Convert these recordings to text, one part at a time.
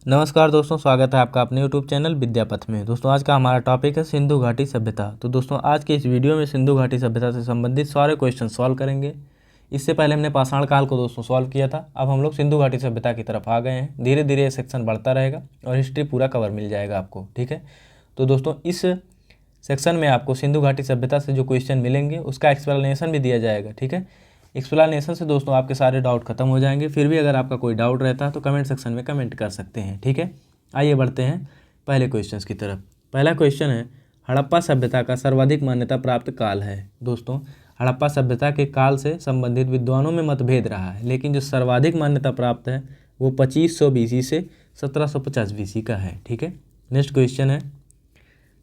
नमस्कार दोस्तों, स्वागत है आपका अपने YouTube चैनल विद्यापथ में। दोस्तों आज का हमारा टॉपिक है सिंधु घाटी सभ्यता। तो दोस्तों आज के इस वीडियो में सिंधु घाटी सभ्यता से संबंधित सारे क्वेश्चन सॉल्व करेंगे। इससे पहले हमने पाषाण काल को दोस्तों सॉल्व किया था। अब हम लोग सिंधु घाटी सभ्यता की तरफ आ गए हैं। धीरे धीरे ये सेक्शन बढ़ता रहेगा और हिस्ट्री पूरा कवर मिल जाएगा आपको, ठीक है। तो दोस्तों इस सेक्शन में आपको सिंधु घाटी सभ्यता से जो क्वेश्चन मिलेंगे उसका एक्सप्लेनेशन भी दिया जाएगा, ठीक है। एक्सप्लेनेशन से दोस्तों आपके सारे डाउट खत्म हो जाएंगे। फिर भी अगर आपका कोई डाउट रहता है तो कमेंट सेक्शन में कमेंट कर सकते हैं, ठीक है। आइए बढ़ते हैं पहले क्वेश्चंस की तरफ। पहला क्वेश्चन है, हड़प्पा सभ्यता का सर्वाधिक मान्यता प्राप्त काल है। दोस्तों हड़प्पा सभ्यता के काल से संबंधित विद्वानों में मतभेद रहा है, लेकिन जो सर्वाधिक मान्यता प्राप्त है वो 2500 BC से 1750 BC का है, ठीक है। नेक्स्ट क्वेश्चन है,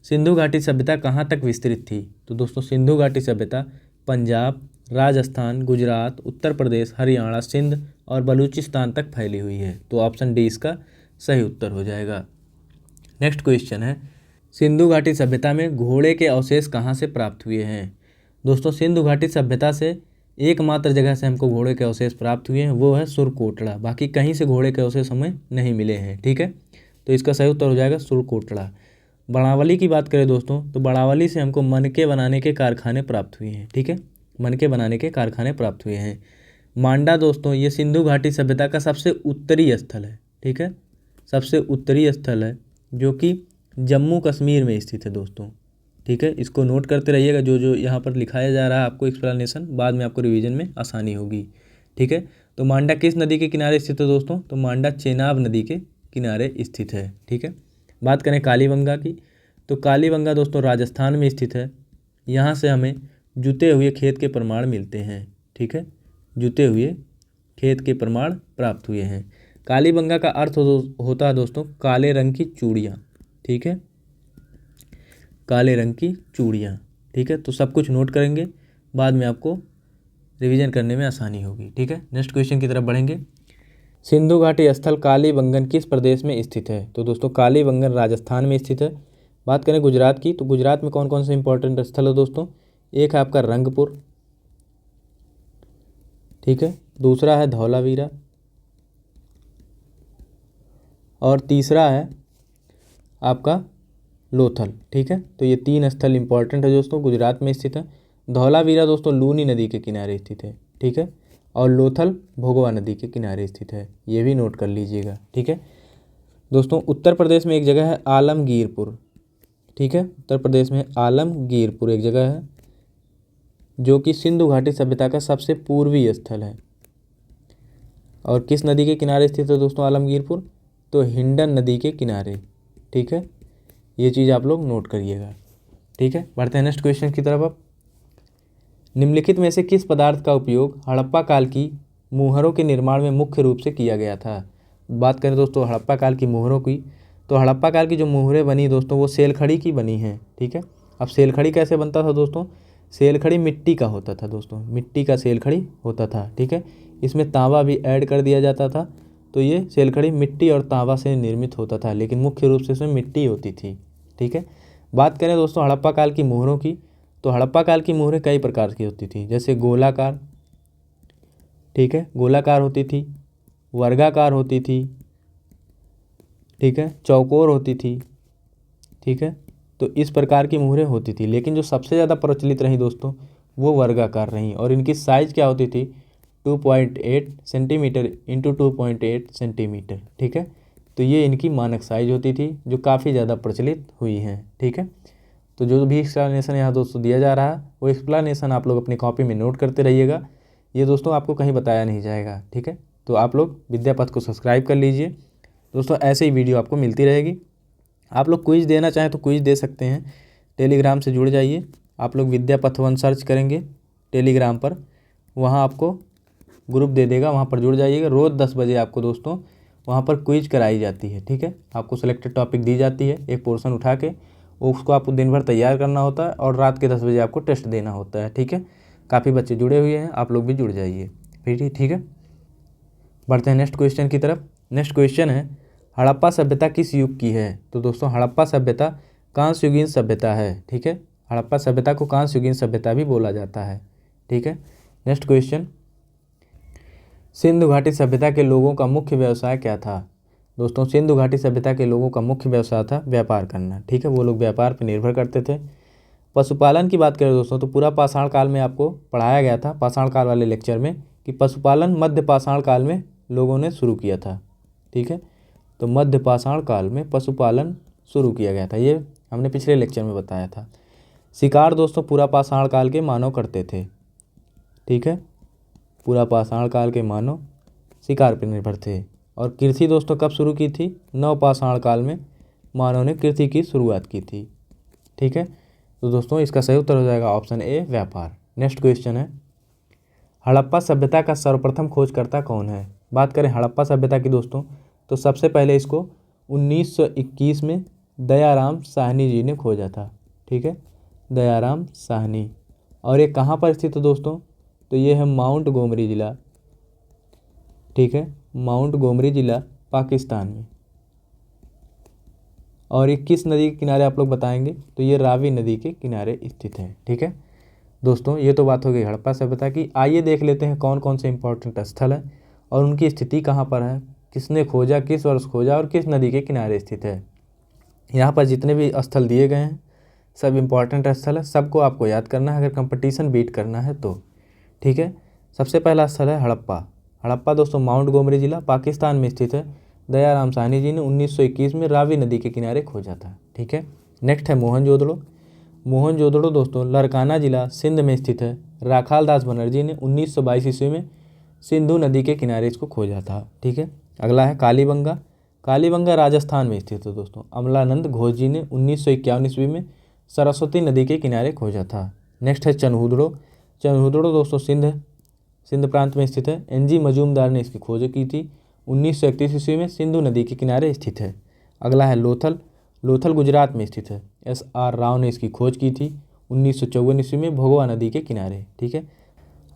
सिंधु घाटी सभ्यता कहाँ तक विस्तृत थी। तो दोस्तों सिंधु घाटी सभ्यता पंजाब, राजस्थान, गुजरात, उत्तर प्रदेश, हरियाणा, सिंध और बलूचिस्तान तक फैली हुई है। तो ऑप्शन डी इसका सही उत्तर हो जाएगा। नेक्स्ट क्वेश्चन है, सिंधु घाटी सभ्यता में घोड़े के अवशेष कहाँ से प्राप्त हुए हैं। दोस्तों सिंधु घाटी सभ्यता से एकमात्र जगह से हमको घोड़े के अवशेष प्राप्त हुए हैं, वो है सुरकोटड़ा। बाकी कहीं से घोड़े के अवशेष हमें नहीं मिले हैं, ठीक है। तो इसका सही उत्तर हो जाएगा सुरकोटड़ा। बड़ावली की बात करें दोस्तों तो बड़ावली से हमको मनके बनाने के कारखाने प्राप्त हुए हैं, ठीक है। मनके बनाने के कारखाने प्राप्त हुए हैं। मांडा दोस्तों ये सिंधु घाटी सभ्यता का सबसे उत्तरी स्थल है, ठीक है। सबसे उत्तरी स्थल है जो कि जम्मू कश्मीर में स्थित है दोस्तों, ठीक है। इसको नोट करते रहिएगा, जो जो यहाँ पर लिखाया जा रहा है आपको एक्सप्लेनेशन, बाद में आपको रिवीजन में आसानी होगी, ठीक है। तो मांडा किस नदी के किनारे स्थित है दोस्तों। तो मांडा चेनाब नदी के किनारे स्थित है, ठीक है। बात करें कालीबंगा की, तो कालीबंगा दोस्तों राजस्थान में स्थित है। यहाँ से हमें जुते हुए खेत के प्रमाण मिलते हैं, ठीक है। जुते हुए खेत के प्रमाण प्राप्त हुए हैं। कालीबंगा का अर्थ होता है दोस्तों काले रंग की चूड़ियाँ, ठीक है। काले रंग की चूड़ियाँ, ठीक है। तो सब कुछ नोट करेंगे, बाद में आपको रिवीजन करने में आसानी होगी, ठीक है। नेक्स्ट क्वेश्चन की तरफ बढ़ेंगे। सिंधु घाटी स्थल कालीबंगन किस प्रदेश में स्थित है। तो दोस्तों कालीबंगन राजस्थान में स्थित है। बात करें गुजरात की, तो गुजरात में कौन कौन से इंपॉर्टेंट स्थल है दोस्तों। एक है आपका रंगपुर, ठीक है। दूसरा है धौलावीरा और तीसरा है आपका लोथल, ठीक है। तो ये तीन स्थल इंपॉर्टेंट है दोस्तों, गुजरात में स्थित है। धौलावीरा दोस्तों लूनी नदी के किनारे स्थित है, ठीक है। और लोथल भोगवा नदी के किनारे स्थित है, ये भी नोट कर लीजिएगा, ठीक है। दोस्तों उत्तर प्रदेश में एक जगह है आलमगीरपुर, ठीक है। उत्तर प्रदेश में आलमगीरपुर एक जगह है जो कि सिंधु घाटी सभ्यता का सबसे पूर्वी स्थल है। और किस नदी के किनारे स्थित है दोस्तों आलमगीरपुर। तो हिंडन नदी के किनारे, ठीक है। ये चीज़ आप लोग नोट करिएगा, ठीक है। बढ़ते हैं नेक्स्ट क्वेश्चन की तरफ। अब निम्नलिखित में से किस पदार्थ का उपयोग हड़प्पा काल की मुहरों के निर्माण में मुख्य रूप से किया गया था। बात करें दोस्तों हड़प्पा काल की मुहरों की, तो हड़प्पा काल की जो मुहरें बनी दोस्तों वो सेलखड़ी की बनी हैं, ठीक है। अब सेलखड़ी कैसे बनता था दोस्तों। सेलखड़ी मिट्टी का होता था दोस्तों, मिट्टी का सेलखड़ी होता था, ठीक है। इसमें तांबा भी ऐड कर दिया जाता था। तो ये सेलखड़ी मिट्टी और तांबा से निर्मित होता था, लेकिन मुख्य रूप से इसमें मिट्टी होती थी, ठीक है। बात करें दोस्तों हड़प्पा काल की मुहरों की, तो हड़प्पा काल की मुहरें कई प्रकार की होती थी, जैसे गोलाकार, ठीक है, गोलाकार होती थी, वर्गाकार होती थी, ठीक है, चौकोर होती थी, ठीक है। तो इस प्रकार की मुहरें होती थी, लेकिन जो सबसे ज़्यादा प्रचलित रही दोस्तों वो वर्गाकार रहीं। और इनकी साइज़ क्या होती थी 2.8 सेंटीमीटर इंटू 2.8 सेंटीमीटर, ठीक है। तो ये इनकी मानक साइज होती थी जो काफ़ी ज़्यादा प्रचलित हुई हैं, ठीक है। तो जो भी एक्सप्लेनेशन यहाँ दोस्तों दिया जा रहा है वो एक्सप्लेनेशन आप लोग अपनी कॉपी में नोट करते रहिएगा। ये दोस्तों आपको कहीं बताया नहीं जाएगा, ठीक है। तो आप लोग विद्यापथ को सब्सक्राइब कर लीजिए दोस्तों, ऐसे ही वीडियो आपको मिलती रहेगी। आप लोग क्विज देना चाहें तो क्विज दे सकते हैं, टेलीग्राम से जुड़ जाइए। आप लोग विद्यापथ 1 सर्च करेंगे टेलीग्राम पर, वहाँ आपको ग्रुप दे देगा, वहाँ पर जुड़ जाइएगा। रोज़ 10 बजे आपको दोस्तों वहाँ पर क्विज कराई जाती है, ठीक है। आपको सिलेक्टेड टॉपिक दी जाती है, एक पोर्शन उठा के उसको आपको दिन भर तैयार करना होता है और रात के 10 बजे आपको टेस्ट देना होता है, ठीक है। काफ़ी बच्चे जुड़े हुए हैं, आप लोग भी जुड़ जाइए फिर, ठीक है। बढ़ते हैं नेक्स्ट क्वेश्चन की तरफ। नेक्स्ट क्वेश्चन है, हड़प्पा सभ्यता किस युग की है। तो दोस्तों हड़प्पा सभ्यता कांस्ययुगीन सभ्यता है, ठीक है। हड़प्पा सभ्यता को कांस्ययुगीन सभ्यता भी बोला जाता है, ठीक है। नेक्स्ट क्वेश्चन, सिंधु घाटी सभ्यता के लोगों का मुख्य व्यवसाय क्या था। दोस्तों सिंधु घाटी सभ्यता के लोगों का मुख्य व्यवसाय था व्यापार करना, ठीक है, वो लोग व्यापार पर निर्भर करते थे। पशुपालन की बात करें दोस्तों तो पूरा पाषाण काल में आपको पढ़ाया गया था पाषाण काल वाले लेक्चर में कि पशुपालन मध्य पाषाण काल में लोगों ने शुरू किया था, ठीक है। तो मध्य पाषाण काल में पशुपालन शुरू किया गया था, ये हमने पिछले लेक्चर में बताया था। शिकार दोस्तों पूरा पाषाण काल के मानव करते थे, ठीक है, पूरा पाषाण काल के मानव शिकार पर निर्भर थे। और कृषि दोस्तों कब शुरू की थी? नवपाषाण काल में मानव ने कृषि की शुरुआत की थी, ठीक है। तो दोस्तों इसका सही उत्तर हो जाएगा ऑप्शन ए व्यापार। नेक्स्ट क्वेश्चन है, हड़प्पा सभ्यता का सर्वप्रथम खोजकर्ता कौन है? बात करें हड़प्पा सभ्यता की दोस्तों तो सबसे पहले इसको 1921 में दयाराम साहनी जी ने खोजा था, ठीक है, दयाराम साहनी। और ये कहाँ पर स्थित है दोस्तों? तो ये है माउंट गोमरी ज़िला, ठीक है, माउंट गोमरी ज़िला पाकिस्तान में। और ये किस नदी के किनारे आप लोग बताएंगे? तो ये रावी नदी के किनारे स्थित है, ठीक है। दोस्तों ये तो बात हो गई हड़प्पा सभ्यता की। आइए देख लेते हैं कौन कौन से इंपॉर्टेंट स्थल है और उनकी स्थिति कहाँ पर है, किसने खोजा, किस वर्ष खोजा और किस नदी के किनारे स्थित है। यहाँ पर जितने भी स्थल दिए गए हैं सब इम्पॉर्टेंट स्थल है, सबको आपको याद करना है अगर कंपटीशन बीट करना है तो, ठीक है। सबसे पहला स्थल है हड़प्पा। हड़प्पा दोस्तों माउंट गोमरी ज़िला पाकिस्तान में स्थित है। दयाराम साहनी जी ने 1921 में रावी नदी के किनारे खोजा था, ठीक है। नेक्स्ट है मोहनजोदड़ो। मोहनजोदड़ो दोस्तों लरकाना ज़िला सिंध में स्थित है। राखाल दास बनर्जी ने 1922 ईस्वी में सिंधु नदी के किनारे इसको खोजा था, ठीक है। अगला है कालीबंगा। कालीबंगा राजस्थान में स्थित है दोस्तों। अमलानंद घोष जी ने 1951 ईस्वी में सरस्वती नदी के किनारे खोजा था। नेक्स्ट है चनहुदड़ो। चनहुदड़ो दोस्तों सिंध प्रांत में स्थित है। एन जी मजूमदार ने इसकी खोज की थी। 1931 ईस्वी में सिंधु नदी के किनारे स्थित है। अगला है लोथल। लोथल गुजरात में स्थित है। एस आर राव ने इसकी खोज की थी 1954 ईस्वी में भोगवा नदी के किनारे, ठीक है।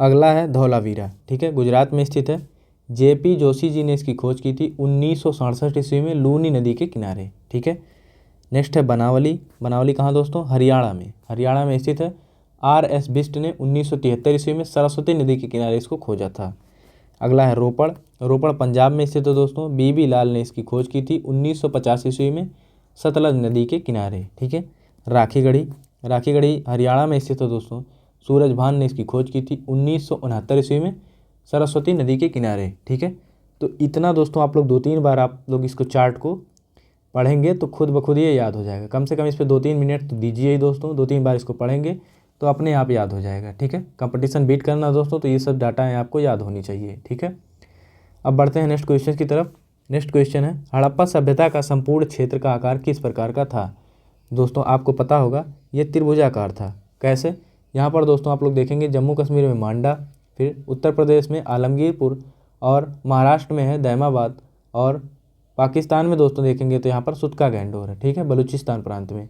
अगला है धौलावीरा, ठीक है, गुजरात में स्थित है। जेपी जोशी जी ने इसकी खोज की थी 1967 ईस्वी में लूनी नदी के किनारे, ठीक है। नेक्स्ट है बनावली। बनावली कहाँ दोस्तों? हरियाणा में। हरियाणा में स्थित है। आर एस बिष्ट ने 1973 ईस्वी में सरस्वती नदी के किनारे इसको खोजा था। अगला है रोपड़। रोपड़ पंजाब में स्थित है दोस्तों। बीबी लाल ने इसकी खोज की थी 1950 ईस्वी में सतलज नदी के किनारे, ठीक है। राखीगढ़ी। राखीगढ़ी हरियाणा में स्थित है दोस्तों। सूरजभान ने इसकी खोज की थी 1969 ईस्वी में सरस्वती नदी के किनारे, ठीक है। तो इतना दोस्तों आप लोग 2-3 बार आप लोग इसको चार्ट को पढ़ेंगे तो खुद ब खुद ये याद हो जाएगा। कम से कम इस पर 2-3 मिनट तो दीजिए ही दोस्तों, 2-3 बार इसको पढ़ेंगे तो अपने आप याद हो जाएगा, ठीक है। कंपटीशन बीट करना दोस्तों तो ये सब डाटाएं आपको याद होनी चाहिए, ठीक है। अब बढ़ते हैं नेक्स्ट क्वेश्चन की तरफ। नेक्स्ट क्वेश्चन है हड़प्पा सभ्यता का संपूर्ण क्षेत्र का आकार किस प्रकार का था? दोस्तों आपको पता होगा ये त्रिभुजाकार था। कैसे? यहाँ पर दोस्तों आप लोग देखेंगे जम्मू कश्मीर में मांडा, फिर उत्तर प्रदेश में आलमगीरपुर और महाराष्ट्र में है दैमाबाद और पाकिस्तान में दोस्तों देखेंगे तो यहाँ पर सुतका गैंडोर है, ठीक है, बलूचिस्तान प्रांत में।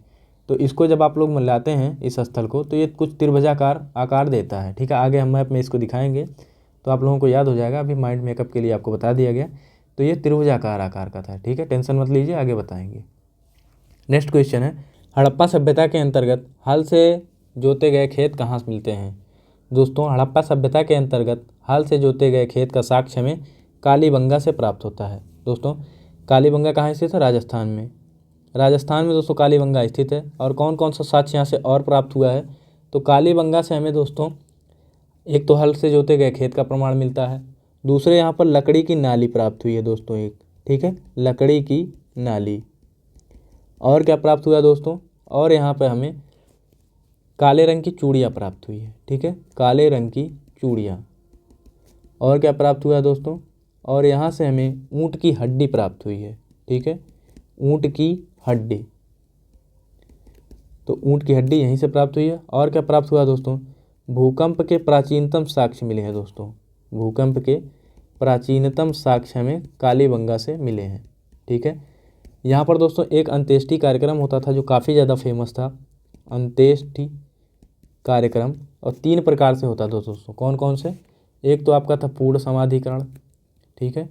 तो इसको जब आप लोग मिलाते हैं इस स्थल को तो ये कुछ त्रिभुजाकार आकार देता है, ठीक है। आगे हम मैप में इसको दिखाएंगे तो आप लोगों को याद हो जाएगा। अभी माइंड मेकअप के लिए आपको बता दिया गया। तो ये त्रिभुजाकार आकार का था, ठीक है, टेंशन मत लीजिए, आगे बताएंगे। नेक्स्ट क्वेश्चन है हड़प्पा सभ्यता के अंतर्गत हल से जोते गए खेत कहाँ से मिलते हैं? दोस्तों हड़प्पा सभ्यता के अंतर्गत हल से जोते गए खेत का साक्ष्य हमें कालीबंगा से प्राप्त होता है। दोस्तों कालीबंगा कहाँ स्थित है? राजस्थान में। राजस्थान में दोस्तों कालीबंगा स्थित है। और कौन कौन सा साक्ष्य यहाँ से और प्राप्त हुआ है? तो कालीबंगा से हमें दोस्तों एक तो हल से जोते गए खेत का प्रमाण मिलता है, दूसरे यहाँ पर लकड़ी की नाली प्राप्त हुई है दोस्तों एक, ठीक है, लकड़ी की नाली। और क्या प्राप्त हुआ दोस्तों? और यहाँ पर हमें काले रंग की चूड़ियाँ प्राप्त हुई है, ठीक है, काले रंग की चूड़ियाँ। और क्या प्राप्त हुआ दोस्तों? और यहाँ से हमें ऊँट की हड्डी प्राप्त हुई है, ठीक है, ऊँट की हड्डी। तो ऊँट की हड्डी यहीं से प्राप्त हुई है। और क्या प्राप्त हुआ दोस्तों? भूकंप के प्राचीनतम साक्ष्य मिले हैं दोस्तों। भूकंप के प्राचीनतम साक्ष्य हमें कालीबंगा से मिले हैं, ठीक है। यहाँ पर दोस्तों एक अंत्येष्टि कार्यक्रम होता था जो काफ़ी ज़्यादा फेमस था। अंत्येष्टि कार्यक्रम और 3 प्रकार से होता था दोस्तों। कौन कौन से? एक तो आपका था पूर्ण समाधिकरण, ठीक है,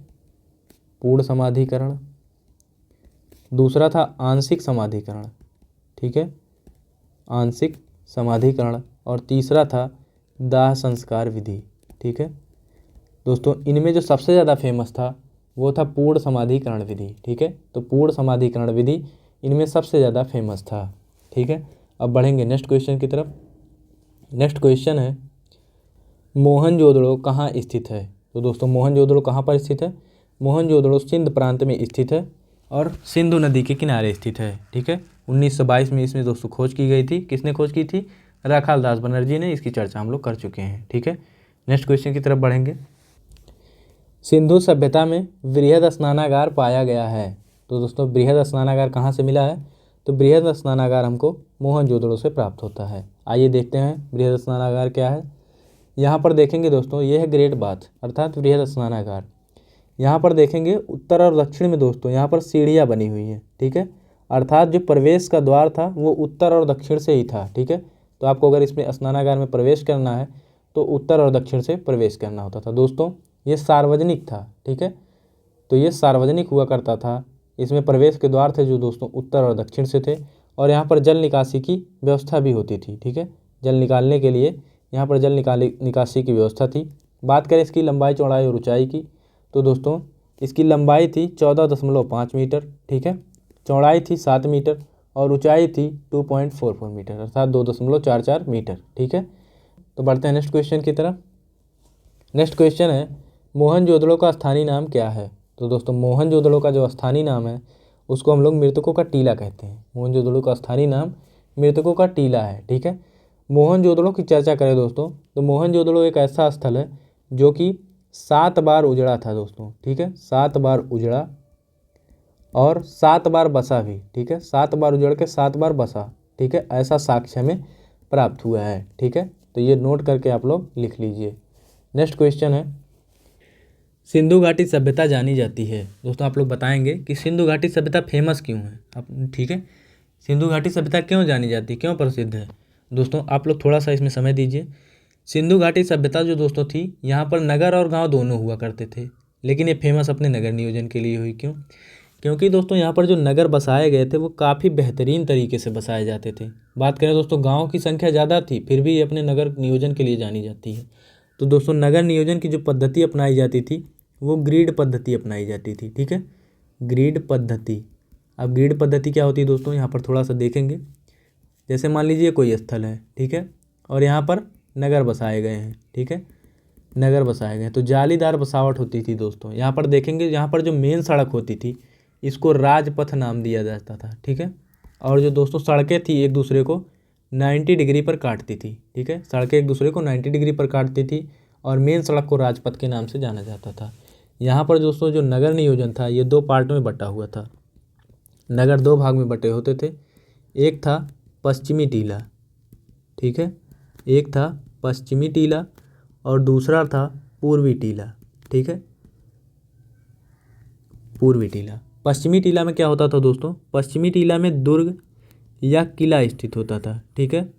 पूर्ण समाधिकरण। दूसरा था आंशिक समाधिकरण, ठीक है, आंशिक समाधिकरण। और तीसरा था दाह संस्कार विधि, ठीक है। दोस्तों इनमें जो सबसे ज़्यादा फेमस था वो था पूर्ण समाधिकरण विधि। ठीक है, तो पूर्ण समाधिकरण विधि इनमें सबसे ज़्यादा फेमस था। ठीक है, अब बढ़ेंगे नेक्स्ट क्वेश्चन की तरफ। नेक्स्ट क्वेश्चन है मोहनजोदड़ो कहाँ स्थित है। तो दोस्तों मोहनजोदड़ो कहाँ पर स्थित है? मोहनजोदड़ो सिंध प्रांत में स्थित है और सिंधु नदी के किनारे स्थित है। ठीक है, 1922 में इसमें दोस्तों खोज की गई थी। किसने खोज की थी? राखाल दास बनर्जी ने। इसकी चर्चा हम लोग कर चुके हैं। ठीक है, नेक्स्ट क्वेश्चन की तरफ बढ़ेंगे। सिंधु सभ्यता में बृहद स्नानागार पाया गया है। तो दोस्तों बृहद स्नानागार कहाँ से मिला है? तो बृहद स्नानागार हमको मोहनजोदड़ो से प्राप्त होता है। आइए देखते हैं बृहद स्नानागार क्या है। यहाँ पर देखेंगे दोस्तों, ये है ग्रेट बाथ अर्थात बृहद स्नानागार। यहाँ पर देखेंगे उत्तर और दक्षिण में दोस्तों यहाँ पर सीढ़ियाँ बनी हुई हैं। ठीक है, अर्थात जो प्रवेश का द्वार था वो उत्तर और दक्षिण से ही था। ठीक है, तो आपको अगर इसमें स्नानागार में प्रवेश करना है तो उत्तर और दक्षिण से प्रवेश करना होता था। दोस्तों ये सार्वजनिक था। ठीक है, तो ये सार्वजनिक हुआ करता था। इसमें प्रवेश के द्वार थे जो दोस्तों उत्तर और दक्षिण से थे, और यहाँ पर जल निकासी की व्यवस्था भी होती थी। ठीक है, जल निकालने के लिए यहाँ पर जल निकासी की व्यवस्था थी। बात करें इसकी लंबाई, चौड़ाई और ऊंचाई की, तो दोस्तों इसकी लंबाई थी 14.5 मीटर। ठीक है, चौड़ाई थी 7 मीटर और ऊंचाई थी 2.44 मीटर अर्थात 2.44 मीटर। ठीक है, तो बढ़ते हैं नेक्स्ट क्वेश्चन की तरफ। नेक्स्ट क्वेश्चन है मोहनजोदड़ो का स्थानीय नाम क्या है। तो दोस्तों मोहनजोदड़ो का जो स्थानीय नाम है उसको हम लोग मृतकों का टीला कहते हैं। मोहनजोदड़ो का स्थानीय नाम मृतकों का टीला है। ठीक है, मोहनजोदड़ो की चर्चा करें दोस्तों तो मोहनजोदड़ो एक ऐसा स्थल है जो कि 7 बार उजड़ा था दोस्तों। ठीक है, 7 बार उजड़ा और 7 बार बसा भी। ठीक है, 7 बार उजड़ के 7 बार बसा। ठीक है, ऐसा साक्ष्य में प्राप्त हुआ है। ठीक है, तो ये नोट करके आप लोग लिख लीजिए। नेक्स्ट क्वेश्चन है सिंधु घाटी सभ्यता जानी जाती है। दोस्तों आप लोग बताएंगे कि सिंधु घाटी सभ्यता फेमस क्यों है। अब ठीक है, सिंधु घाटी सभ्यता क्यों जानी जाती है, क्यों प्रसिद्ध है। दोस्तों आप लोग थोड़ा सा इसमें समय दीजिए। सिंधु घाटी सभ्यता जो दोस्तों थी यहाँ पर नगर और गांव दोनों हुआ करते थे, लेकिन ये फेमस अपने नगर नियोजन के लिए हुई। क्यों? क्योंकि दोस्तों यहाँ पर जो नगर बसाए गए थे वो काफ़ी बेहतरीन तरीके से बसाए जाते थे। बात करें दोस्तों गाँव की संख्या ज़्यादा थी फिर भी ये अपने नगर नियोजन के लिए जानी जाती है। तो दोस्तों नगर नियोजन की जो पद्धति अपनाई जाती थी वो ग्रिड पद्धति अपनाई जाती थी। ठीक है, ग्रिड पद्धति। अब ग्रिड पद्धति क्या होती है दोस्तों, यहाँ पर थोड़ा सा देखेंगे। जैसे मान लीजिए कोई स्थल है, ठीक है, और यहाँ पर नगर बसाए गए हैं। ठीक है, नगर बसाए गए तो जालीदार बसावट होती थी दोस्तों। यहाँ पर देखेंगे यहाँ पर जो मेन सड़क होती थी इसको राजपथ नाम दिया जाता था। ठीक है, और जो दोस्तों सड़कें थी एक दूसरे को 90 डिग्री पर काटती थी। ठीक है, सड़कें एक दूसरे को 90 डिग्री पर काटती थी और मेन सड़क को राजपथ के नाम से जाना जाता था। यहाँ पर दोस्तों जो नगर नियोजन था ये 2 पार्ट में बटा हुआ था। नगर 2 भाग में बटे होते थे। एक था पश्चिमी टीला। ठीक है, एक था पश्चिमी टीला और दूसरा था पूर्वी टीला। ठीक है, पूर्वी टीला। पश्चिमी टीला में क्या होता था दोस्तों, पश्चिमी टीला में दुर्ग या किला स्थित होता था। ठीक है,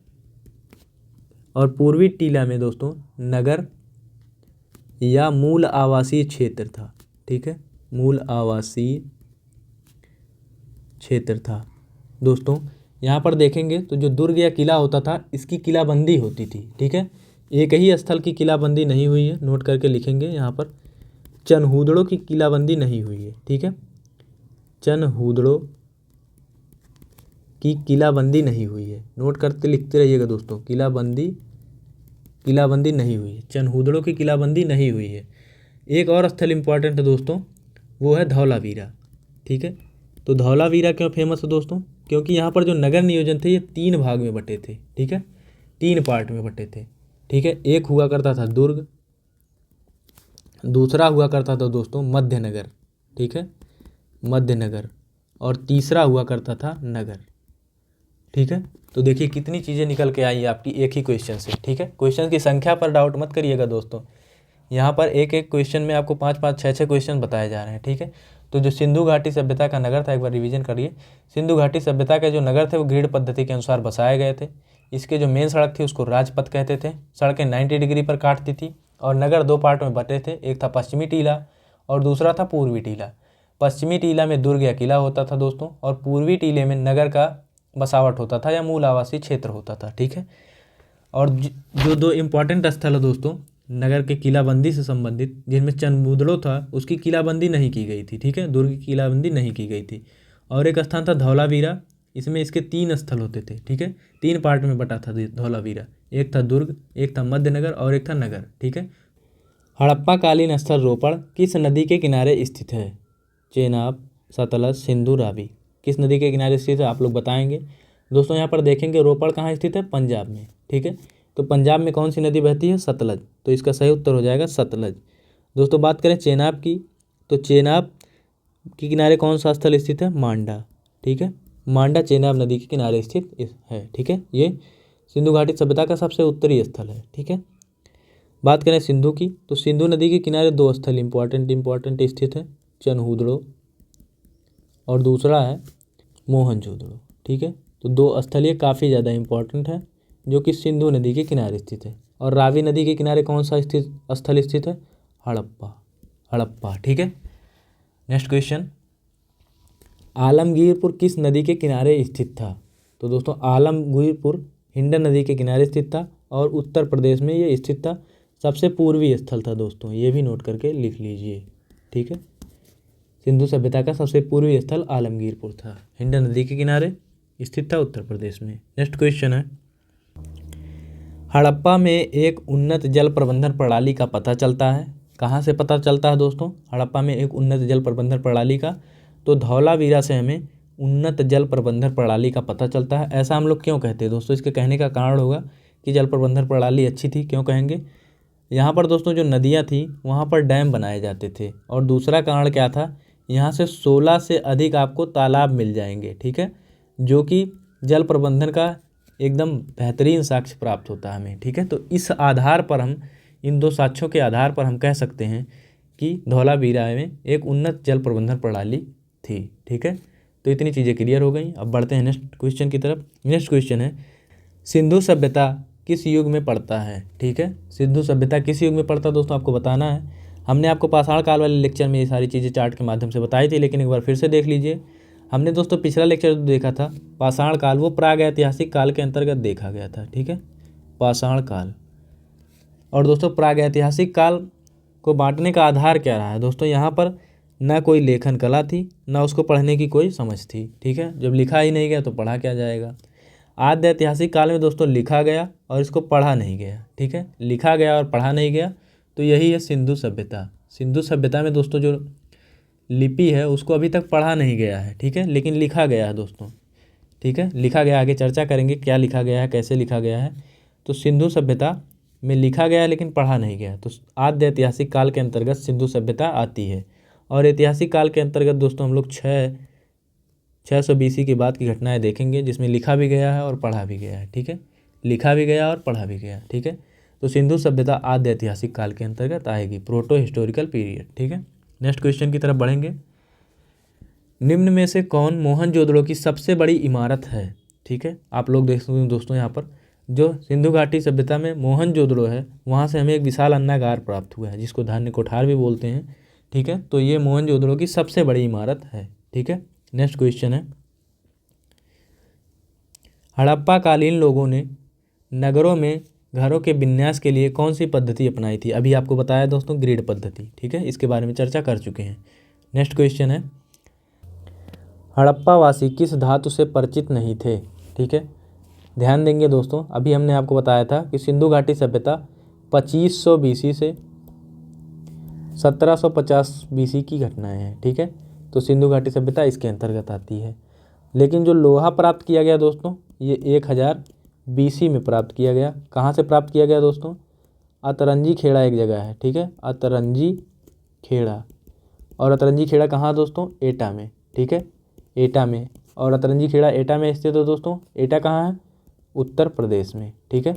और पूर्वी टीला में दोस्तों नगर या मूल आवासीय क्षेत्र था। ठीक है, मूल आवासीय क्षेत्र था। दोस्तों यहाँ पर देखेंगे तो जो दुर्ग या किला होता था इसकी किलाबंदी होती थी। ठीक है, एक ही स्थल की किलाबंदी नहीं हुई है, नोट करके लिखेंगे। यहाँ पर चनहूदड़ो की किलाबंदी नहीं हुई है। ठीक है, चनहूदड़ो की किलाबंदी नहीं हुई है, नोट करके लिखते रहिएगा दोस्तों। किलाबंदी नहीं हुई है, चनहूदड़ो की किलाबंदी नहीं हुई है। एक और स्थल इम्पॉर्टेंट है दोस्तों, वो है धौलावीरा। ठीक है, तो धौलावीरा क्यों फेमस है दोस्तों, क्योंकि यहाँ पर जो नगर नियोजन थे ये 3 भाग में बटे थे। ठीक है, 3 पार्ट में बटे थे। ठीक है, एक हुआ करता था दुर्ग, दूसरा हुआ करता था दोस्तों मध्यनगर। ठीक है, मध्यनगर, और तीसरा हुआ करता था नगर। ठीक है, तो देखिए कितनी चीज़ें निकल के आई आपकी एक ही क्वेश्चन से। ठीक है, क्वेश्चन की संख्या पर डाउट मत करिएगा दोस्तों। यहाँ पर एक एक क्वेश्चन में आपको 5-5, 6-6 क्वेश्चन बताए जा रहे हैं। ठीक है, तो जो सिंधु घाटी सभ्यता का नगर था एक बार रिवीजन करिए। सिंधु घाटी सभ्यता के जो नगर थे वो ग्रिड पद्धति के अनुसार बसाए गए थे। इसके जो मेन सड़क थी उसको राजपथ कहते थे। सड़कें 90 डिग्री पर काटती थी और नगर 2 पार्ट में बटे थे। एक था पश्चिमी टीला और दूसरा था पूर्वी टीला। पश्चिमी टीला में दुर्ग या किला होता था दोस्तों, और पूर्वी टीले में नगर का बसावट होता था या मूल आवासीय क्षेत्र होता था। ठीक है, और जो 2 इम्पॉर्टेंट स्थल है दोस्तों नगर के किलाबंदी से संबंधित, जिनमें चंदबुदड़ो था उसकी किलाबंदी नहीं की गई थी, ठीक है, दुर्ग की किलाबंदी नहीं की गई थी। और एक स्थान था धौलावीरा, इसमें इसके 3 स्थल होते थे, ठीक है, 3 पार्ट में बटा था धौलावीरा, एक था दुर्ग, एक था मध्यनगर और एक था नगर, ठीक है। हड़प्पा कालीन स्थल रोपड़ किस नदी के किनारे स्थित है? चेनाब, सतलज, सिंधु, रावी। किस नदी के किनारे स्थित है आप लोग बताएंगे। दोस्तों यहाँ पर देखेंगे रोपड़ कहाँ स्थित है? पंजाब में, ठीक है। तो पंजाब में कौन सी नदी बहती है? सतलज। तो इसका सही उत्तर हो जाएगा सतलज। दोस्तों बात करें चेनाब की, तो चेनाब के किनारे कौन सा स्थल स्थित है? मांडा, ठीक है। मांडा चेनाब नदी के किनारे स्थित है, ठीक है। ये सिंधु घाटी सभ्यता का सबसे उत्तरी स्थल है, ठीक है। बात करें सिंधु की, तो सिंधु नदी के किनारे 2 स्थल इंपॉर्टेंट स्थित है, चनहुदड़ो और दूसरा है मोहनजोदड़ो, ठीक है। तो 2 स्थल ये काफ़ी ज़्यादा इंपॉर्टेंट है जो कि सिंधु नदी के किनारे स्थित है। और रावी नदी के किनारे कौन सा स्थल स्थित है? हड़प्पा, ठीक है। नेक्स्ट क्वेश्चन, आलमगीरपुर किस नदी के किनारे स्थित था? तो दोस्तों आलमगीरपुर हिंडन नदी के किनारे स्थित था और उत्तर प्रदेश में ये स्थित था। सबसे पूर्वी स्थल था दोस्तों, ये भी नोट करके लिख लीजिए, ठीक है। सिंधु सभ्यता का सबसे पूर्वी स्थल आलमगीरपुर था, हिंडन नदी के किनारे स्थित था उत्तर प्रदेश में। नेक्स्ट क्वेश्चन है, हड़प्पा में एक उन्नत जल प्रबंधन प्रणाली का पता चलता है। कहाँ से पता चलता है दोस्तों हड़प्पा में एक उन्नत जल प्रबंधन प्रणाली का? तो धौलावीरा से हमें उन्नत जल प्रबंधन प्रणाली का पता चलता है। ऐसा हम लोग क्यों कहते हैं दोस्तों? इसके कहने का कारण होगा कि जल प्रबंधन प्रणाली अच्छी थी। क्यों कहेंगे? यहाँ पर दोस्तों जो नदियाँ थी वहाँ पर डैम बनाए जाते थे। और दूसरा कारण क्या था? यहाँ से 16 से अधिक आपको तालाब मिल जाएंगे, ठीक है, जो कि जल प्रबंधन का एकदम बेहतरीन साक्ष्य प्राप्त होता है हमें, ठीक है। तो इस आधार पर हम, इन 2 साक्ष्यों के आधार पर हम कह सकते हैं कि धौलावीरा में एक उन्नत जल प्रबंधन प्रणाली थी, ठीक है। तो इतनी चीज़ें क्लियर हो गई। अब बढ़ते हैं नेक्स्ट क्वेश्चन की तरफ। नेक्स्ट क्वेश्चन है, सिंधु सभ्यता किस युग में पड़ता है? ठीक है, सिंधु सभ्यता किस युग में पड़ता है दोस्तों आपको बताना है। हमने आपको पाषाण काल वाले लेक्चर में ये सारी चीज़ें चार्ट के माध्यम से बताई थी, लेकिन एक बार फिर से देख लीजिए। हमने दोस्तों पिछला लेक्चर जो देखा था पाषाण काल, वो प्राग ऐतिहासिक काल के अंतर्गत देखा गया था, ठीक है, पाषाण काल। और दोस्तों प्राग ऐतिहासिक काल को बांटने का आधार क्या रहा है दोस्तों? यहाँ पर ना कोई लेखन कला थी, ना उसको पढ़ने की कोई समझ थी, ठीक है। जब लिखा ही नहीं गया तो पढ़ा क्या जाएगा। आद्य ऐतिहासिक काल में दोस्तों लिखा गया और इसको पढ़ा नहीं गया, ठीक है, लिखा गया और पढ़ा नहीं गया, तो यही है सिंधु सभ्यता। सिंधु सभ्यता में दोस्तों जो लिपि है उसको अभी तक पढ़ा नहीं गया है, ठीक है, लेकिन लिखा गया है दोस्तों, ठीक है, लिखा गया। आगे चर्चा करेंगे क्या लिखा गया है, कैसे लिखा गया है। तो सिंधु सभ्यता में लिखा गया है लेकिन पढ़ा नहीं गया, तो आद्य ऐतिहासिक काल के अंतर्गत सिंधु सभ्यता आती है। और ऐतिहासिक काल के अंतर्गत दोस्तों हम लोग 600 BC के बाद की घटनाएं देखेंगे, जिसमें लिखा भी गया है और पढ़ा भी गया है, ठीक है, लिखा भी गया और पढ़ा भी गया, ठीक है। तो सिंधु सभ्यता आद्य ऐतिहासिक काल के अंतर्गत आएगी, प्रोटो हिस्टोरिकल पीरियड, ठीक है। नेक्स्ट क्वेश्चन की तरफ बढ़ेंगे। निम्न में से कौन मोहनजोदड़ो की सबसे बड़ी इमारत है? ठीक है, आप लोग देख सकते हैं दोस्तों, यहाँ पर जो सिंधु घाटी सभ्यता में मोहनजोदड़ो है वहाँ से हमें एक विशाल अन्नागार प्राप्त हुआ है, जिसको धान्य कोठार भी बोलते हैं, ठीक है। तो ये मोहनजोदड़ो की सबसे बड़ी इमारत है, ठीक है। नेक्स्ट क्वेश्चन है, हड़प्पा कालीन लोगों ने नगरों में घरों के विन्यास के लिए कौन सी पद्धति अपनाई थी? अभी आपको बताया दोस्तों ग्रिड पद्धति, ठीक है, इसके बारे में चर्चा कर चुके हैं। नेक्स्ट क्वेश्चन है, हड़प्पा वासी किस धातु से परिचित नहीं थे? ठीक है, ध्यान देंगे दोस्तों, अभी हमने आपको बताया था कि सिंधु घाटी सभ्यता 2500 BC से 1750 BC की घटनाएं हैं, ठीक है। तो सिंधु घाटी सभ्यता इसके अंतर्गत आती है। लेकिन जो लोहा प्राप्त किया गया दोस्तों, ये 1000 BC में प्राप्त किया गया। कहाँ से प्राप्त किया गया दोस्तों? अतरंजी खेड़ा एक जगह है, ठीक है, अतरंजी खेड़ा। और अतरंजी खेड़ा कहाँ दोस्तों? एटा में, ठीक है, एटा में। और अतरंजी खेड़ा एटा में स्थित है दोस्तों। एटा कहाँ है? उत्तर प्रदेश में, ठीक है।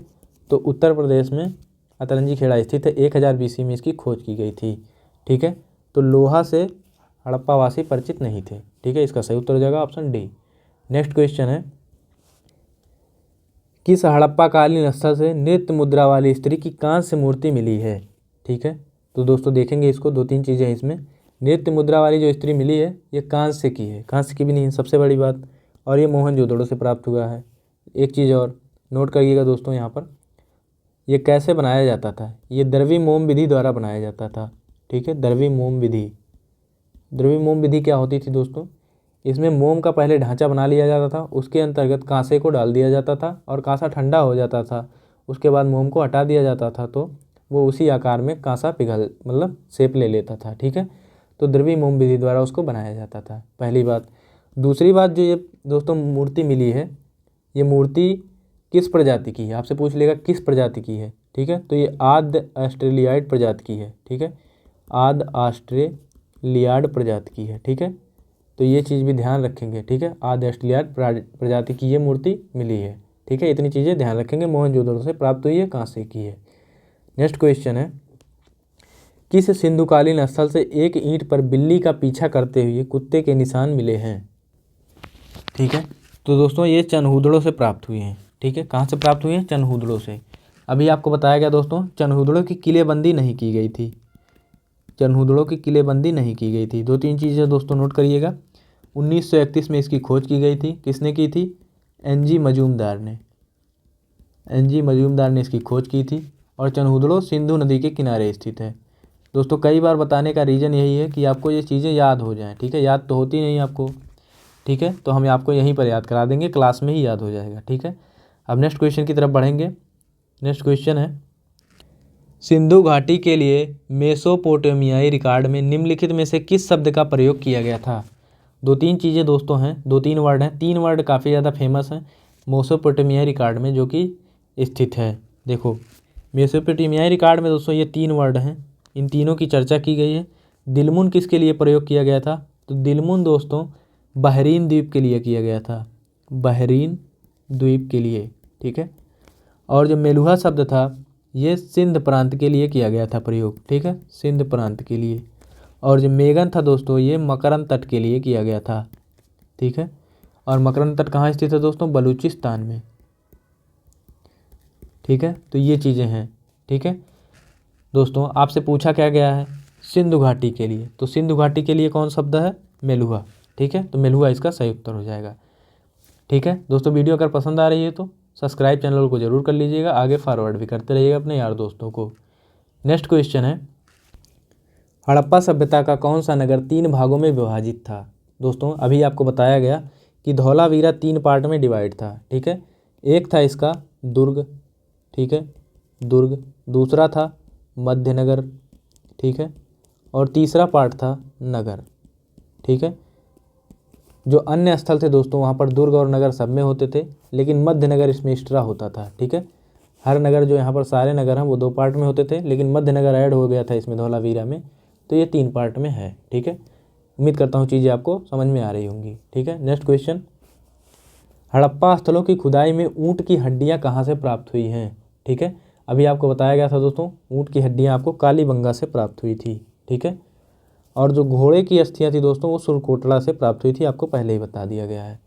तो उत्तर प्रदेश में अतरंजी खेड़ा स्थित है। 1000 BC में इसकी खोज की गई थी, ठीक है। तो लोहा से हड़प्पा वासी परिचित नहीं थे, ठीक है, इसका सही उत्तर हो जाएगा ऑप्शन डी। नेक्स्ट क्वेश्चन है, किस हड़प्पा कालीन स्थल से नृत्य मुद्रा वाली स्त्री की कांस्य मूर्ति मिली है? ठीक है, तो दोस्तों देखेंगे इसको, 2-3 चीज़ें हैं इसमें। नृत्य मुद्रा वाली जो स्त्री मिली है ये कांस्य की है, कांस्य की भी नहीं है सबसे बड़ी बात, और ये मोहनजोदड़ो से प्राप्त हुआ है। एक चीज़ और नोट करिएगा दोस्तों, यहाँ पर ये कैसे बनाया जाता था? ये द्रवी मोम विधि द्वारा बनाया जाता था। ठीक है, द्रवी मोम विधि। द्रवी मोम विधि क्या होती थी दोस्तों? इसमें मोम का पहले ढांचा बना लिया जाता था, उसके अंतर्गत कांसे को डाल दिया जाता था और कांसा ठंडा हो जाता था। उसके बाद मोम को हटा दिया जाता था तो वो उसी आकार में कांसा पिघल मतलब शेप ले लेता था। ठीक है, तो द्रवी मोम विधि द्वारा उसको बनाया जाता था, पहली बात। दूसरी बात, जो ये दोस्तों मूर्ति मिली है, ये मूर्ति किस प्रजाति की है? आपसे पूछ लेगा किस प्रजाति की है। ठीक है, तो ये आद्य ऑस्ट्रेलियाइड प्रजाति की है। ठीक है, आद्य ऑस्ट्रेलियाड प्रजाति की है। ठीक है, तो ये चीज़ भी ध्यान रखेंगे। ठीक है, आद्य ऑस्ट्रेलियाड प्रजाति की ये मूर्ति मिली है। ठीक है, इतनी चीज़ें ध्यान रखेंगे। मोहनजोदड़ो से प्राप्त हुई है, कांसे की है। नेक्स्ट क्वेश्चन है, किस सिंधुकालीन स्थल से एक ईंट पर बिल्ली का पीछा करते हुए कुत्ते के निशान मिले हैं? ठीक है, तो दोस्तों ये चनहूदड़ो से प्राप्त हुए हैं। ठीक है, कहाँ से प्राप्त हुए हैं? चनहूदड़ो से। अभी आपको बताया गया दोस्तों, चनहूदड़ो की किलेबंदी नहीं की गई थी। चनहूदड़ो की किलेबंदी नहीं की गई थी। 2-3 चीज़ें दोस्तों नोट करिएगा। 1931 में इसकी खोज की गई थी। किसने की थी? एनजी मजूमदार ने। एनजी मजूमदार ने इसकी खोज की थी। और चनहूदड़ो सिंधु नदी के किनारे स्थित है। दोस्तों कई बार बताने का रीज़न यही है कि आपको ये चीज़ें याद हो जाएं। ठीक है, याद तो होती नहीं आपको। ठीक है, तो हम आपको यहीं पर याद करा देंगे, क्लास में ही याद हो जाएगा। ठीक है, अब नेक्स्ट क्वेश्चन की तरफ बढ़ेंगे। नेक्स्ट क्वेश्चन है, सिंधु घाटी के लिए मेसोपोटामियाई रिकॉर्ड में निम्नलिखित में से किस शब्द का प्रयोग किया गया था? 2-3 चीज़ें दोस्तों हैं, 2-3 वर्ड हैं। 3 वर्ड काफ़ी ज़्यादा फेमस हैं मेसोपोटामियाई रिकॉर्ड में जो कि स्थित है। देखो, मेसोपोटामियाई रिकॉर्ड में दोस्तों ये 3 वर्ड हैं, इन तीनों की चर्चा की गई है। दिलमुन किसके लिए प्रयोग किया गया था? तो दिलमुन दोस्तों बहरीन द्वीप के लिए किया गया था, बहरीन द्वीप के लिए। ठीक है, और जो मेलुहा शब्द था ये सिंध प्रांत के लिए किया गया था प्रयोग। ठीक है, सिंध प्रांत के लिए। और जो मेगन था दोस्तों ये मकरंद तट के लिए किया गया था। ठीक है, और मकरंद तट कहाँ स्थित है दोस्तों? बलूचिस्तान में। ठीक है, तो ये चीज़ें हैं। ठीक है दोस्तों, आपसे पूछा क्या गया है? सिंधु घाटी के लिए, तो सिंधु घाटी के लिए कौन शब्द है? मेलुहा। ठीक है, तो मेलुहा इसका सही उत्तर हो जाएगा। ठीक है दोस्तों, वीडियो अगर पसंद आ रही है तो सब्सक्राइब चैनल को जरूर कर लीजिएगा, आगे फॉरवर्ड भी करते रहिएगा अपने यार दोस्तों को। नेक्स्ट क्वेश्चन है, हड़प्पा सभ्यता का कौन सा नगर 3 भागों में विभाजित था? दोस्तों अभी आपको बताया गया कि धौलावीरा 3 पार्ट में डिवाइड था। ठीक है, एक था इसका दुर्ग। ठीक है, दुर्ग। दूसरा था मध्यनगर। ठीक है, और तीसरा पार्ट था नगर। ठीक है, जो अन्य स्थल थे दोस्तों वहाँ पर दुर्ग और नगर सब में होते थे, लेकिन मध्य नगर इसमें एक्स्ट्रा होता था। ठीक है, हर नगर जो यहाँ पर सारे नगर हैं वो 2 पार्ट में होते थे, लेकिन मध्य नगर ऐड हो गया था इसमें धौलावीरा में, तो ये 3 पार्ट में है। ठीक है, उम्मीद करता हूँ चीज़ें आपको समझ में आ रही होंगी। ठीक है, नेक्स्ट क्वेश्चन, हड़प्पा स्थलों की खुदाई में ऊँट की हड्डियाँ कहाँ से प्राप्त हुई हैं? ठीक है, अभी आपको बताया गया था दोस्तों, ऊँट की हड्डियाँ आपको कालीबंगा से प्राप्त हुई थी। ठीक है, और जो घोड़े की अस्थियाँ थी दोस्तों वो सुरकोटला से प्राप्त हुई थी, आपको पहले ही बता दिया गया है।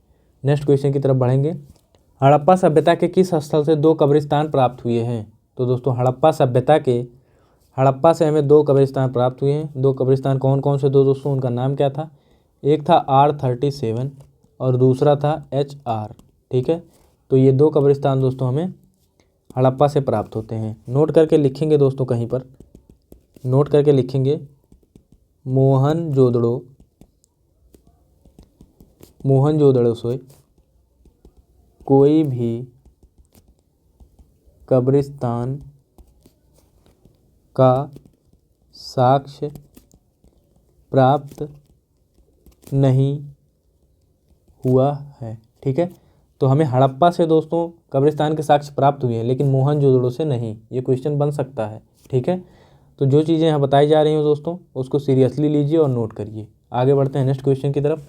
नेक्स्ट क्वेश्चन की तरफ बढ़ेंगे, हड़प्पा सभ्यता के किस स्थल से 2 कब्रिस्तान प्राप्त हुए हैं? तो दोस्तों हड़प्पा से हमें 2 कब्रिस्तान प्राप्त हुए हैं। 2 कब्रिस्तान कौन कौन से? दोस्तों उनका नाम क्या था? एक था R37 और दूसरा था HR। ठीक है, तो ये 2 कब्रिस्तान दोस्तों हमें हड़प्पा से प्राप्त होते हैं। नोट करके लिखेंगे दोस्तों, कहीं पर नोट करके लिखेंगे, मोहनजोदड़ो से कोई भी कब्रिस्तान का साक्ष्य प्राप्त नहीं हुआ है। ठीक है, तो हमें हड़प्पा से दोस्तों कब्रिस्तान के साक्ष्य प्राप्त हुए हैं, लेकिन मोहनजोदड़ो से नहीं। ये क्वेश्चन बन सकता है। ठीक है, तो जो चीज़ें यहाँ बताई जा रही हैं दोस्तों उसको सीरियसली लीजिए और नोट करिए। आगे बढ़ते हैं नेक्स्ट क्वेश्चन की तरफ,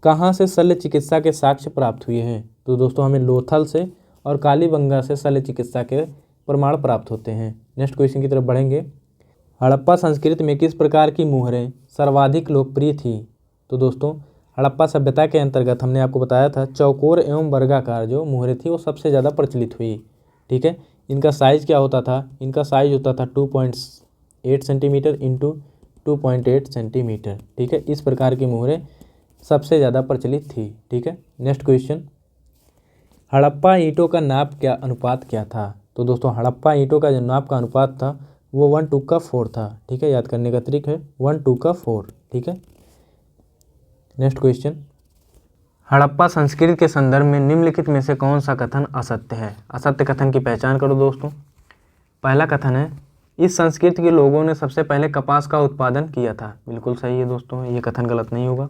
कहाँ से शल्य चिकित्सा के साक्ष्य प्राप्त हुए हैं? तो दोस्तों हमें लोथल से और कालीबंगा से शल्य चिकित्सा के प्रमाण प्राप्त होते हैं। नेक्स्ट क्वेश्चन की तरफ बढ़ेंगे, हड़प्पा संस्कृति में किस प्रकार की मुहरें सर्वाधिक लोकप्रिय थी? तो दोस्तों हड़प्पा सभ्यता के अंतर्गत हमने आपको बताया था चौकोर एवं वर्गाकार जो मुहरें थी वो सबसे ज़्यादा प्रचलित हुई। ठीक है, इनका साइज़ क्या होता था? इनका साइज़ होता था 2.8 सेंटीमीटर इंटू 2.8 सेंटीमीटर। ठीक है, इस प्रकार की मुहरें सबसे ज़्यादा प्रचलित थी। ठीक है, नेक्स्ट क्वेश्चन, हड़प्पा ईंटों का नाप क्या अनुपात क्या था? तो दोस्तों हड़प्पा ईंटों का जो नाप का अनुपात था वो 1:4 था। ठीक है, याद करने का तरीका है 1:4। ठीक है, नेक्स्ट क्वेश्चन, हड़प्पा संस्कृति के संदर्भ में निम्नलिखित में से कौन सा कथन असत्य है? असत्य कथन की पहचान करो दोस्तों। पहला कथन है, इस संस्कृति के लोगों ने सबसे पहले कपास का उत्पादन किया था। बिल्कुल सही है दोस्तों, ये कथन गलत नहीं होगा।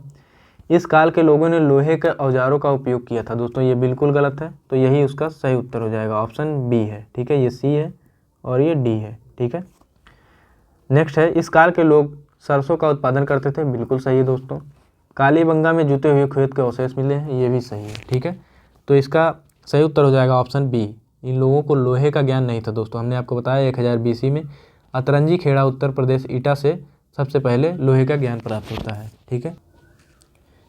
इस काल के लोगों ने लोहे के औजारों का उपयोग किया था। दोस्तों ये बिल्कुल गलत है, तो यही उसका सही उत्तर हो जाएगा, ऑप्शन बी है। ठीक है, ये सी है और ये डी है। ठीक है, नेक्स्ट है, इस काल के लोग सरसों का उत्पादन करते थे। बिल्कुल सही है दोस्तों। कालीबंगा में जुते हुए खेत के अवशेष मिले हैं, ये भी सही है। ठीक है, तो इसका सही उत्तर हो जाएगा ऑप्शन बी। इन लोगों को लोहे का ज्ञान नहीं था दोस्तों। हमने आपको बताया 1000 BC में अतरंजी खेड़ा उत्तर प्रदेश ईटा से सबसे पहले लोहे का ज्ञान प्राप्त होता है। ठीक है,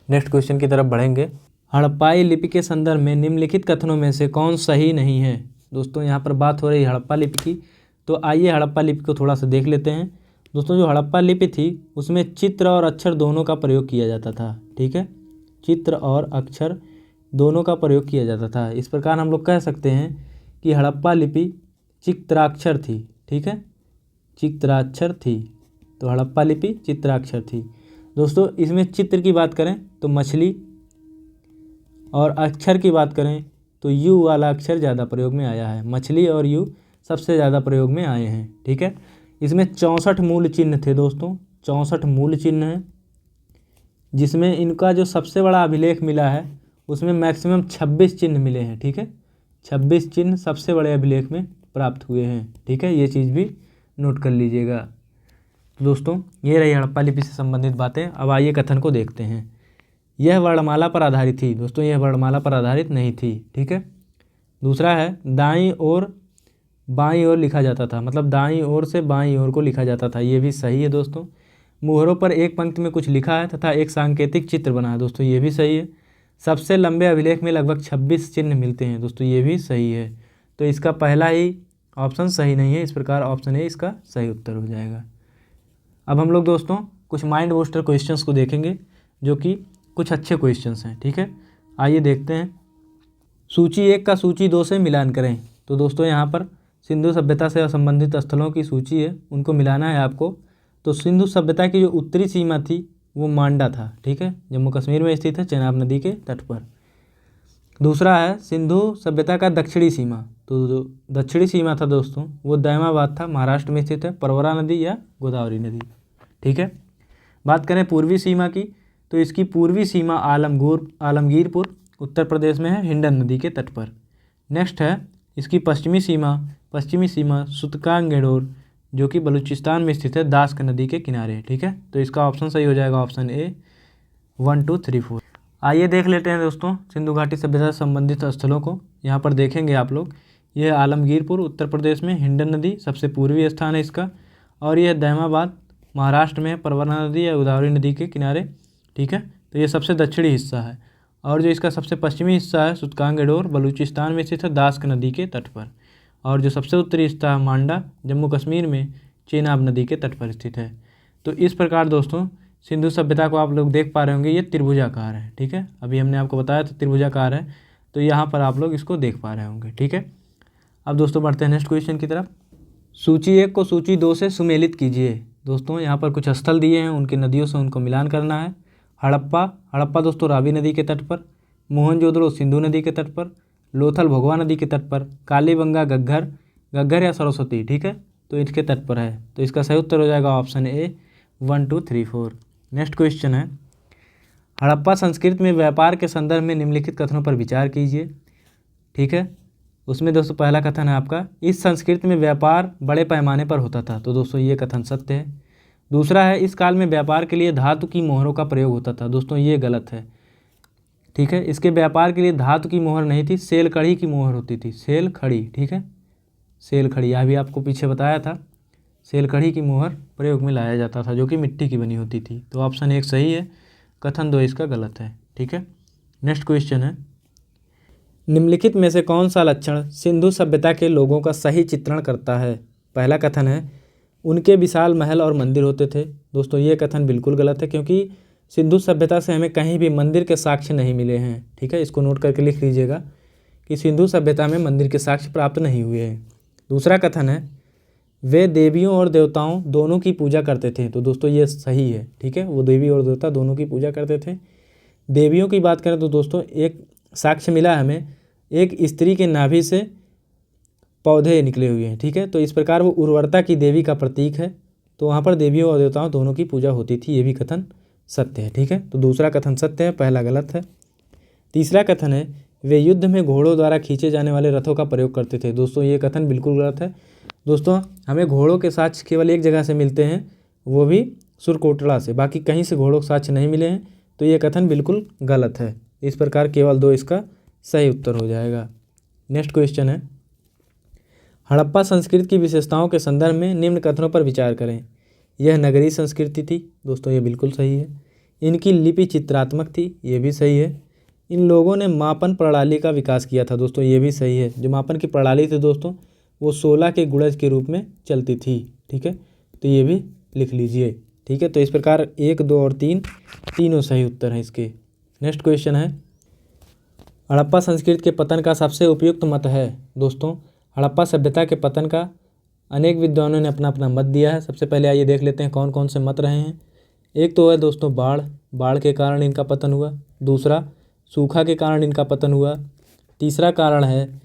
नेक्स्ट क्वेश्चन की तरफ बढ़ेंगे। हड़प्पाई लिपि के संदर्भ में निम्नलिखित कथनों में से कौन सही नहीं है? दोस्तों यहाँ पर बात हो रही है हड़प्पा लिपि की, तो आइए हड़प्पा लिपि को थोड़ा सा देख लेते हैं। दोस्तों जो हड़प्पा लिपि थी उसमें चित्र और अक्षर दोनों का प्रयोग किया जाता था। ठीक है, चित्र और अक्षर दोनों का प्रयोग किया जाता था। इस प्रकार हम लोग कह सकते हैं कि हड़प्पा लिपि चित्राक्षर थी। ठीक है, चित्राक्षर थी, तो हड़प्पा लिपि चित्राक्षर थी। दोस्तों इसमें चित्र की बात करें तो मछली, और अक्षर की बात करें तो यू वाला अक्षर ज़्यादा प्रयोग में आया है। मछली और यू सबसे ज़्यादा प्रयोग में आए हैं। ठीक है, इसमें 64 मूल चिन्ह थे दोस्तों, 64 मूल चिन्ह हैं, जिसमें इनका जो सबसे बड़ा अभिलेख मिला है उसमें मैक्सिमम 26 चिन्ह मिले हैं। ठीक है, 26 चिन्ह सबसे बड़े अभिलेख में प्राप्त हुए हैं। ठीक है, ये चीज़ भी नोट कर लीजिएगा। तो दोस्तों ये रही हड़प्पा लिपि से संबंधित बातें। अब आइए कथन को देखते हैं। यह वर्णमाला पर आधारित थी। दोस्तों यह वर्णमाला पर आधारित नहीं थी। ठीक है, दूसरा है, दाईं ओर बाईं ओर लिखा जाता था, मतलब दाईं ओर से बाईं ओर को लिखा जाता था। ये भी सही है दोस्तों। मुहरों पर एक पंक्ति में कुछ लिखा है तथा एक सांकेतिक चित्र बना है। दोस्तों ये भी सही है। सबसे लंबे अभिलेख में लगभग 26 चिन्ह मिलते हैं। दोस्तों ये भी सही है। तो इसका पहला ही ऑप्शन सही नहीं है, इस प्रकार ऑप्शन ए इसका सही उत्तर हो जाएगा। अब हम लोग दोस्तों कुछ माइंड बूस्टर क्वेश्चंस को देखेंगे जो कि कुछ अच्छे क्वेश्चंस हैं। ठीक है, आइए देखते हैं। सूची 1 का सूची 2 से मिलान करें। तो दोस्तों यहाँ पर सिंधु सभ्यता से संबंधित स्थलों की सूची है, उनको मिलाना है आपको। तो सिंधु सभ्यता की जो उत्तरी सीमा थी वो मांडा था। ठीक है, जम्मू कश्मीर में स्थित है, चेनाब नदी के तट पर। दूसरा है सिंधु सभ्यता का दक्षिणी सीमा। तो जो दक्षिणी सीमा था दोस्तों वो दैमाबाद था, महाराष्ट्र में स्थित है, परवरा नदी या गोदावरी नदी। ठीक है, बात करें पूर्वी सीमा की, तो इसकी पूर्वी सीमा आलमगीरपुर उत्तर प्रदेश में है, हिंडन नदी के तट पर। नेक्स्ट है इसकी पश्चिमी सीमा सुतकांगेडोर जो कि बलूचिस्तान में स्थित है, दास्क नदी के किनारे। ठीक है, तो इसका ऑप्शन सही हो जाएगा ऑप्शन ए 1 2 3 4। आइए देख लेते हैं दोस्तों सिंधु घाटी सभ्यता से संबंधित स्थलों को। यहाँ पर देखेंगे आप लोग, यह आलमगीरपुर उत्तर प्रदेश में, हिंडन नदी सबसे पूर्वी स्थान है इसका, और यह दैमाबाद महाराष्ट्र में, परवरा नदी या गोदावरी नदी के किनारे। ठीक है, तो ये सबसे दक्षिणी हिस्सा है। और जो इसका सबसे पश्चिमी हिस्सा है सुतकांगेडोर बलूचिस्तान में स्थित है, दास्क नदी के तट पर। और जो सबसे उत्तरी हिस्सा है मांडा जम्मू कश्मीर में, चेनाब नदी के तट पर स्थित है। तो इस प्रकार दोस्तों सिंधु सभ्यता को आप लोग देख पा रहे होंगे, ये त्रिभुजाकार है। ठीक है, अभी हमने आपको बताया था त्रिभुजाकार है, तो यहाँ पर आप लोग इसको देख पा रहे होंगे। ठीक है, अब दोस्तों बढ़ते हैं नेक्स्ट क्वेश्चन की तरफ। सूची 1 को सूची 2 से सुमेलित कीजिए। दोस्तों यहाँ पर कुछ स्थल दिए हैं, उनकी नदियों से उनको मिलान करना है। हड़प्पा दोस्तों रावी नदी के तट पर, मोहनजोदड़ो सिंधु नदी के तट पर, लोथल भोगवा नदी के तट पर, कालीबंगा घग्गर या सरस्वती। ठीक है, तो इसके तट पर है। तो इसका सही उत्तर हो जाएगा ऑप्शन ए 1 2 3 4। नेक्स्ट क्वेश्चन है, हड़प्पा संस्कृति में व्यापार के संदर्भ में निम्नलिखित कथनों पर विचार कीजिए। ठीक है, उसमें दोस्तों पहला कथन है आपका, इस संस्कृति में व्यापार बड़े पैमाने पर होता था। तो दोस्तों ये कथन सत्य है। दूसरा है, इस काल में व्यापार के लिए धातु की मोहरों का प्रयोग होता था। दोस्तों ये गलत है। ठीक है, इसके व्यापार के लिए धातु की मोहर नहीं थी, सेल खड़ी की मोहर होती थी, सेल खड़ी। ठीक है, सेल खड़ी, यह भी आपको पीछे बताया था, सेल खड़ी की मोहर प्रयोग में लाया जाता था जो कि मिट्टी की बनी होती थी। तो ऑप्शन 1 सही है, कथन 2 इसका गलत है। ठीक है, नेक्स्ट क्वेश्चन है, निम्नलिखित में से कौन सा लक्षण सिंधु सभ्यता के लोगों का सही चित्रण करता है? पहला कथन है, उनके विशाल महल और मंदिर होते थे। दोस्तों ये कथन बिल्कुल गलत है, क्योंकि सिंधु सभ्यता से हमें कहीं भी मंदिर के साक्ष्य नहीं मिले हैं। ठीक है, इसको नोट करके लिख लीजिएगा कि सिंधु सभ्यता में मंदिर के साक्ष्य प्राप्त नहीं हुए हैं। दूसरा कथन है वे देवियों और देवताओं दोनों की पूजा करते थे। तो दोस्तों ये सही है, ठीक है, वो देवी और देवता दोनों की पूजा करते थे। देवियों की बात करें तो दोस्तों एक साक्ष्य मिला हमें, एक स्त्री के नाभि से पौधे निकले हुए हैं, ठीक है, तो इस प्रकार वो उर्वरता की देवी का प्रतीक है। तो वहाँ पर देवियों और देवताओं दोनों की पूजा होती थी, ये भी कथन सत्य है, ठीक है। तो दूसरा कथन सत्य है, पहला गलत है। तीसरा कथन है वे युद्ध में घोड़ों द्वारा खींचे जाने वाले रथों का प्रयोग करते थे। दोस्तों ये कथन बिल्कुल गलत है। दोस्तों हमें घोड़ों के साक्ष्य केवल एक जगह से मिलते हैं, वो भी सुरकोटड़ा से, बाकी कहीं से घोड़ों के साक्ष्य नहीं मिले हैं। तो ये कथन बिल्कुल गलत है। इस प्रकार केवल 2 इसका सही उत्तर हो जाएगा। नेक्स्ट क्वेश्चन है हड़प्पा संस्कृति की विशेषताओं के संदर्भ में निम्न कथनों पर विचार करें। यह नगरीय संस्कृति थी। दोस्तों ये बिल्कुल सही है। इनकी लिपि चित्रात्मक थी। ये भी सही है। इन लोगों ने मापन प्रणाली का विकास किया था। दोस्तों ये भी सही है। जो मापन की प्रणाली थी दोस्तों वो 16 के गुणज के रूप में चलती थी, ठीक है, तो ये भी लिख लीजिए, ठीक है। तो इस प्रकार 1, 2 और 3 तीनों सही उत्तर हैं इसके। नेक्स्ट क्वेश्चन है हड़प्पा संस्कृति के पतन का सबसे उपयुक्त मत है। दोस्तों हड़प्पा सभ्यता के पतन का अनेक विद्वानों ने अपना अपना मत दिया है। सबसे पहले आइए देख लेते हैं कौन कौन से मत रहे हैं। एक तो है दोस्तों बाढ़ के कारण इनका पतन हुआ। दूसरा सूखा के कारण इनका पतन हुआ। तीसरा कारण है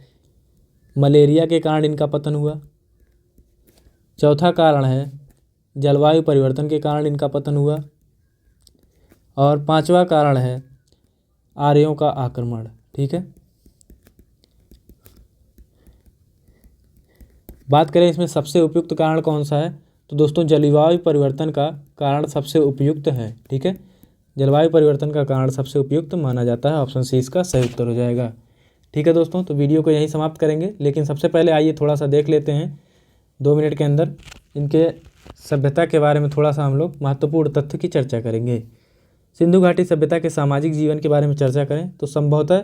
मलेरिया के कारण इनका पतन हुआ। चौथा कारण है जलवायु परिवर्तन के कारण इनका पतन हुआ। और पांचवा कारण है आर्यों का आक्रमण, ठीक है। बात करें इसमें सबसे उपयुक्त कारण कौन सा है, तो दोस्तों जलवायु परिवर्तन का कारण सबसे उपयुक्त है, ठीक है। जलवायु परिवर्तन का कारण सबसे उपयुक्त माना जाता है। ऑप्शन सी इसका सही उत्तर हो जाएगा, ठीक है दोस्तों। तो वीडियो को यहीं समाप्त करेंगे, लेकिन सबसे पहले आइए थोड़ा सा देख लेते हैं 2 मिनट के अंदर इनके सभ्यता के बारे में थोड़ा सा हम लोग महत्वपूर्ण तथ्य की चर्चा करेंगे। सिंधु घाटी सभ्यता के सामाजिक जीवन के बारे में चर्चा करें तो संभवतः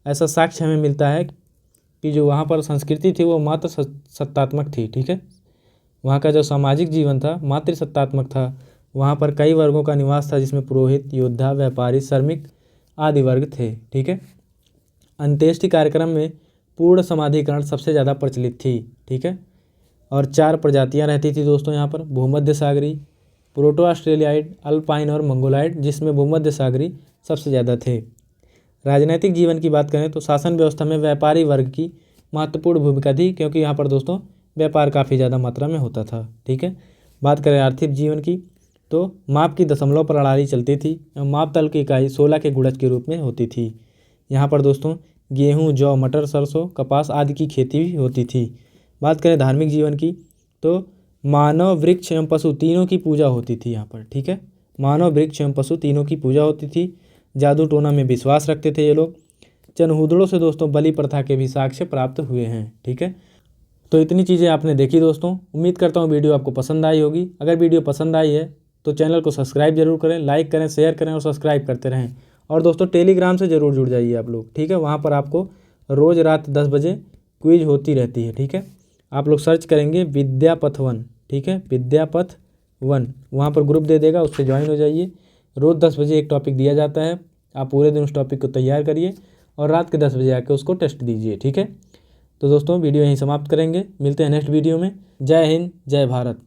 ऐसा साक्ष्य हमें मिलता है कि जो वहाँ पर संस्कृति थी वो मात्र सत्तात्मक थी, ठीक है। वहाँ का जो सामाजिक जीवन था मात्र सत्तात्मक था। वहाँ पर कई वर्गों का निवास था, जिसमें पुरोहित, योद्धा, व्यापारी, श्रमिक आदि वर्ग थे, ठीक है। अंत्येष्टि कार्यक्रम में पूर्ण समाधिकरण सबसे ज़्यादा प्रचलित थी, ठीक है। और 4 प्रजातियाँ रहती थी दोस्तों यहाँ पर, भूमध्य सागरी, प्रोटो ऑस्ट्रेलियाइड, अल्पाइन और मंगोलाइड, जिसमें भूमध्य सागरी सबसे ज़्यादा थे। राजनैतिक जीवन की बात करें तो शासन व्यवस्था में व्यापारी वर्ग की महत्वपूर्ण भूमिका थी, क्योंकि यहाँ पर दोस्तों व्यापार काफ़ी ज़्यादा मात्रा में होता था, ठीक है। बात करें आर्थिक जीवन की तो माप की दशमलव प्रणाली चलती थी। माप तल की इकाई 16 के गुणज के रूप में होती थी। यहाँ पर दोस्तों गेहूँ, जौ, मटर, सरसों, कपास आदि की खेती भी होती थी। बात करें धार्मिक जीवन की तो मानव, वृक्ष एवं पशु तीनों की पूजा होती थी यहाँ पर, ठीक है। मानव, वृक्ष एवं पशु तीनों की पूजा होती थी। जादू टोना में विश्वास रखते थे ये लोग। चनहूदड़ों से दोस्तों बलि प्रथा के भी साक्ष्य प्राप्त हुए हैं, ठीक है। तो इतनी चीज़ें आपने देखी दोस्तों। उम्मीद करता हूँ वीडियो आपको पसंद आई होगी। अगर वीडियो पसंद आई है तो चैनल को सब्सक्राइब जरूर करें, लाइक करें, शेयर करें और सब्सक्राइब करते रहें। और दोस्तों टेलीग्राम से ज़रूर जुड़ जाइए आप लोग, ठीक है। वहाँ पर आपको रोज़ रात 10 बजे क्विज होती रहती है, ठीक है। आप लोग सर्च करेंगे विद्यापथ 1, ठीक है, विद्यापथ 1, वहाँ पर ग्रुप दे देगा, उससे ज्वाइन हो जाइए। रोज़ 10 बजे एक टॉपिक दिया जाता है, आप पूरे दिन उस टॉपिक को तैयार करिए और रात के 10 बजे आके उसको टेस्ट दीजिए, ठीक है। तो दोस्तों वीडियो यहीं समाप्त करेंगे, मिलते हैं नेक्स्ट वीडियो में। जय हिंद, जय भारत।